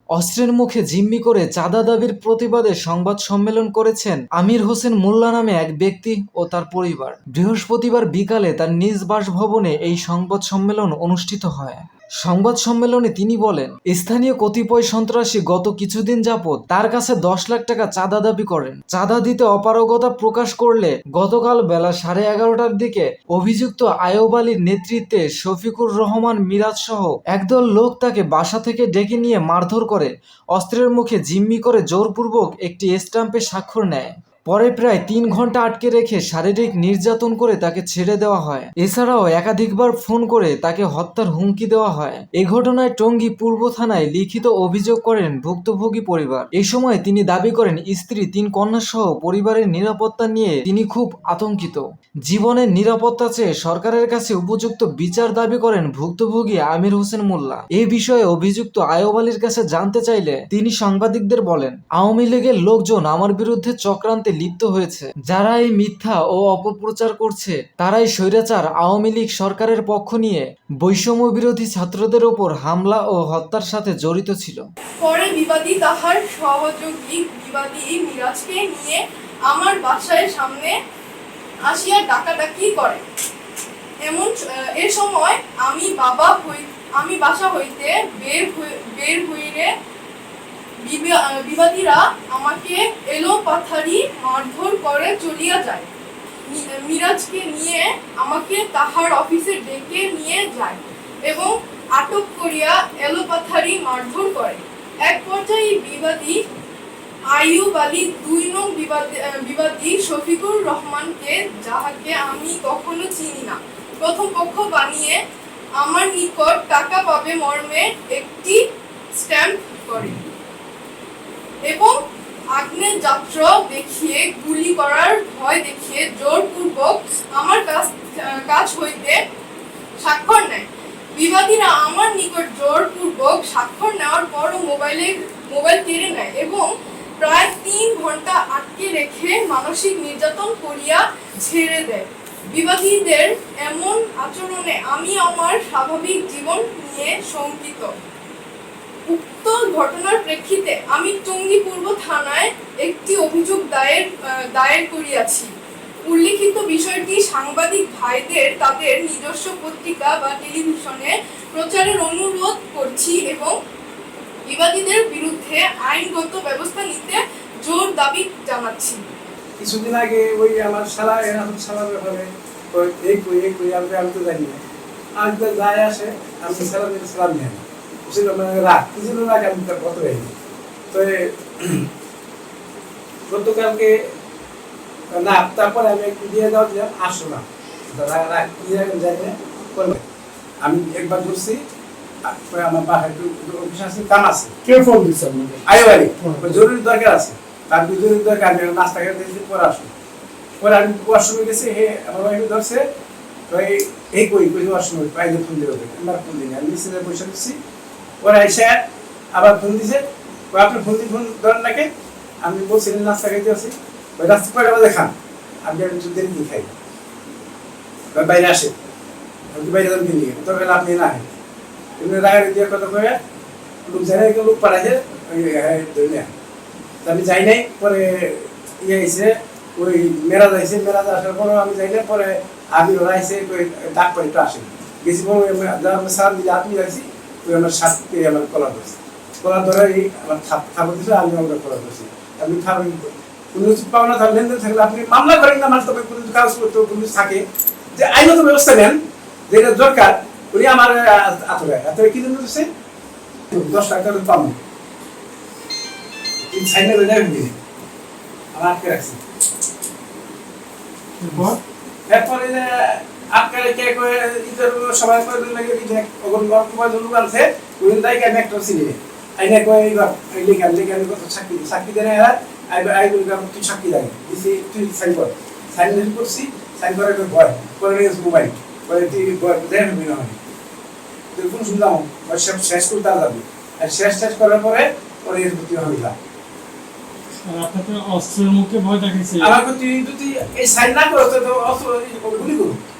অস্ত্রের মুখে জিম্মি করে চাঁদা দাবির প্রতিবাদে সংবাদ সম্মেলন করেছেন আমির হোসেন মোল্লা নামে এক ব্যক্তি ও তার পরিবার। বৃহস্পতিবার বিকালে তার নিজ বাসভবনে এই সংবাদ সম্মেলন অনুষ্ঠিত হয়। সংবাদ সম্মেলনে তিনি বলেন, স্থানীয় কতিপয় সন্ত্রাসী গত কিছুদিন যাবৎ তার কাছে 10 লাখ টাকা চাঁদা দাবি করেন। চাঁদা দিতে অপারগতা প্রকাশ করলে গতকাল বেলা 11:30টার দিকে অভিযুক্ত আয়ুব আলীর নেতৃত্বে শফিকুর রহমান মিরাজ সহ একদল লোক তাকে বাসা থেকে ডেকে নিয়ে মারধর করে অস্ত্রের মুখে জিম্মি করে জোরপূর্বক একটি স্ট্যাম্পে স্বাক্ষর নেয়। পরে প্রায় 3 ঘন্টা আটকে রেখে শারীরিক নির্যাতন করে তাকে ছেড়ে দেওয়া হয়। এছাড়াও একাধিকবার ফোন করে তাকে হত্যার হুমকি দেওয়া হয়। এ ঘটনায় টঙ্গী পূর্ব থানায় লিখিত অভিযোগ করেন ভুক্তভোগী পরিবার। এ সময় তিনি দাবি করেন স্ত্রী, 3 কন্যা সহ পরিবারের নিরাপত্তা নিয়ে তিনি খুব আতঙ্কিত। জীবনের নিরাপত্তা চেয়ে সরকারের কাছে উপযুক্ত বিচার দাবি করেন ভুক্তভোগী আমির হোসেন মোল্লা। এ বিষয়ে অভিযুক্ত আয়ুব আলীর কাছে জানতে চাইলে তিনি সাংবাদিকদের বলেন, আওয়ামী লীগের লোকজন আমার বিরুদ্ধে চক্রান্তে লিপ্ত হয়েছে। যারা এই মিথ্যা ও অপপ্রচার করছে তারাই স্বৈরাচার আওয়ামী লীগ সরকারের পক্ষ নিয়ে বৈষম্য বিরোধী ছাত্রদের উপর হামলা ও হত্যার সাথে জড়িত ছিল। পরে বিবাদী তাহার সহযোগী বিবাদী মিরাজকে নিয়ে আমার বাসার সামনে আসিয়া ডাকাডাকি করে। এ সময় আমি বাসা হইতে বের হইলে বিবাদীরা আমাকে এলোপাথারি মারধর করে চলিয়া যায়। মিরাজকে নিয়ে আমাকে তাহার অফিসে ডেকে নিয়ে যায় এবং আটক করিয়া এলোপাথারি মারধর করে। এক পর্যায়ে বিবাদী আইয়ুব আলী 2 নং বিবাদী শফিকুর রহমানকে, যাহাকে আমি কখনো চিনি না, প্রথম পক্ষ বানিয়ে আমার নিকট টাকা পাবে মর্মে একটি স্ট্যাম্প করে এবং আগ্নেয়াস্ত্র দেখিয়ে গুলি করার ভয় দেখিয়ে জোরপূর্বক আমার কাছ হইতে স্বাক্ষর নেয়। বিবাদীরা আমার নিকট জোরপূর্বক স্বাক্ষর নেওয়ার পরও মোবাইল কেড়ে নেয় এবং প্রায় 3 ঘন্টা আটকে রেখে মানসিক নির্যাতন করিয়া ছেড়ে দেয়। বিবাদীদের এমন আচরণে আমি আমার স্বাভাবিক জীবন নিয়ে শঙ্কিত। উক্ত ঘটনার প্রেক্ষিতে আমি টঙ্গী পূর্ব থানায় একটি অভিযোগ দায়ের করিয়াছি। উল্লিখিত বিষয়টি সাংবাদিক ভাইদের তাদের নিজস্ব পত্রিকা বা টেলিভিশনে প্রচারের অনুরোধ করছি এবং বিবাদীদের বিরুদ্ধে আইনগত ব্যবস্থা নিতে জোর দাবি জানাচ্ছি। কিছুদিন আগে ওই আমার শালা ব্যাপারে আমি তো জানি না, আমি তো যাই আসে আমি সালাম নেই রাগ কিছুদিন আগে আমি তার কত হয়নি। তো গতকালকে না, তারপরে আমি একটু দিয়ে দাও যে আসো না, জানি না আমি একবার ধরছি। আমার বাসায় অফিস আছে, কাম আছে। কেউ ফোন দিচ্ছে আপনাকে? আইয়ুব আলী, জরুরি দরকার আছে, তার জরুরি দরকার। আমি নাস্তা খেতে পরে আসো, পরে আমি ওয়াশরুমে গেছি। আমার ওয়াইফ ধরছে, এই কই ওয়াশরুমে পাইলে ফোন দেবে, আমার ফোন দিই আমি নিচে বসে দিচ্ছি। পরে এসে আবার ফোন দিছে, আপনি ফোন ধরেন নাকি? আমি বলছি নাস্তা খাইতে আসি, ওই রাস্তা কয়টা বাজে খান, আমি একটু দেরি দিয়ে খাই, বাইরে আসে, আমি বাইরে যান কিনে তবে আপনি না এমনি রাগারে দিয়ে কথা কয়ে লোক যাই লোক পাঠাইছে, আমি যাই নাই। পরে আইসে ওই মেরাজ আইসে, মেরাজ আসার পরও আমি যাই না। পরে আমি ওরা আইসে ডাক করে একটু আসেন গেছি, সার দিলে আপনি যাইছি, ওই আমার সাথে আমার কলা ধরছে, কলা ধরে আমার খাবার দিচ্ছে, আমি আমরা কলা ধরছি। আপনি খাবার কোনো কিছু পাওনা থাকলে লেনদেন থাকলে আপনি মামলা করেন না, মানুষ তবে কোনো কাগজপত্র কোনো থাকে যে আইনত ব্যবস্থা নেন, যেটা দরকার। উনি আমার আতরে কি জন্য দিচ্ছে 10 টাকা পাবো সাইনে আমার আটকে রাখছি। এরপরে আটকে রেখে সবাই করে লোক আনছে, ওই তাইকে আমি একটা চিনি আইনে কয়ে আমি কত সাক্ষী দেয় তুই সাক্ষী দেয় তুই সাইন কর। সাইন করছি, সাইন করার ভয় করে নিয়েছে মোবাইল, কোন শুনলাম শেষ করতে যাবি, আর শেষ করার পরে ভর্তি হইলাম। আপনাকে অস্ত্রের মুখে ভয় দেখাইছে? আমাকে তুই যদি এই সাইন না করো তো অস্ত্র গুলি করো।